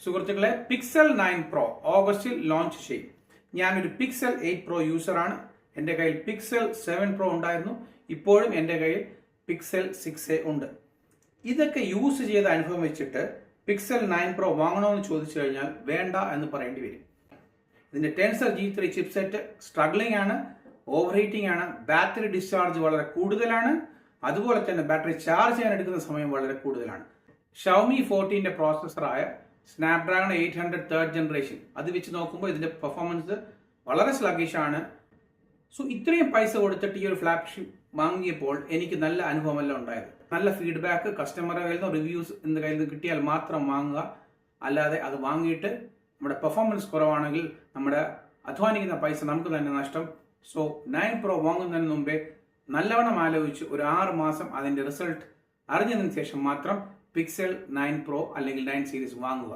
സുഹൃത്തുക്കളെ, pixel 9 pro ഓഗസ്റ്റിൽ launch ചെയ്യും. ഞാനൊരു പിക്സൽ 8 പ്രോ യൂസറാണ്. എൻ്റെ കയ്യിൽ പിക്സൽ 7 പ്രോ ഉണ്ടായിരുന്നു. ഇപ്പോഴും എൻ്റെ കയ്യിൽ പിക്സൽ 6a ഉണ്ട്. ഇതൊക്കെ യൂസ് ചെയ്ത അനുഭവം വെച്ചിട്ട് പിക്സൽ 9 പ്രോ വാങ്ങണമെന്ന് ചോദിച്ചു കഴിഞ്ഞാൽ വേണ്ട എന്ന് പറയേണ്ടി വരും. ഇതിന്റെ ടെൻസർ G3 ചിപ്സെറ്റ് സ്ട്രഗ്ലിംഗ് ആണ്, ഓവർ ഹീറ്റിംഗ് ആണ്, ബാറ്ററി ഡിസ്ചാർജ് വളരെ കൂടുതലാണ്, അതുപോലെ തന്നെ ബാറ്ററി ചാർജ് ചെയ്യാൻ എടുക്കുന്ന സമയം വളരെ കൂടുതലാണ്. ഷവമി 14ന്റെ പ്രോസസ്സറായ സ്നാപ്ഡ്രാഗൺ 800 തേർഡ് ജനറേഷൻ അത് വെച്ച് നോക്കുമ്പോൾ ഇതിന്റെ പെർഫോമൻസ് വളരെ സ്ലഗിഷ് ആണ്. സോ ഇത്രയും പൈസ കൊടുത്തിട്ട് ഈ ഒരു ഫ്ലാഗ്ഷിപ്പ് വാങ്ങിയപ്പോൾ എനിക്ക് നല്ല അനുഭവമല്ല ഉണ്ടായത്. നല്ല ഫീഡ്ബാക്ക് കസ്റ്റമറുടെ കയ്യിൽ നിന്ന്, റിവ്യൂസ് എന്ന കയ്യിൽ നിന്ന് കിട്ടിയാൽ മാത്രം വാങ്ങുക. അല്ലാതെ അത് വാങ്ങിയിട്ട് നമ്മുടെ പെർഫോമൻസ് കുറവാണെങ്കിൽ നമ്മുടെ അധ്വാനിക്കുന്ന പൈസ നമുക്ക് തന്നെ നഷ്ടം. സോ 9 പ്രോ വാങ്ങുന്നതിന് മുമ്പേ നല്ലവണ്ണം ആലോചിച്ച് ഒരു 6 മാസം അതിന്റെ റിസൾട്ട് അറിഞ്ഞതിന് ശേഷം മാത്രം പിക്സൽ 9 പ്രോ അല്ലെങ്കിൽ 9 സീരീസ് വാങ്ങുക.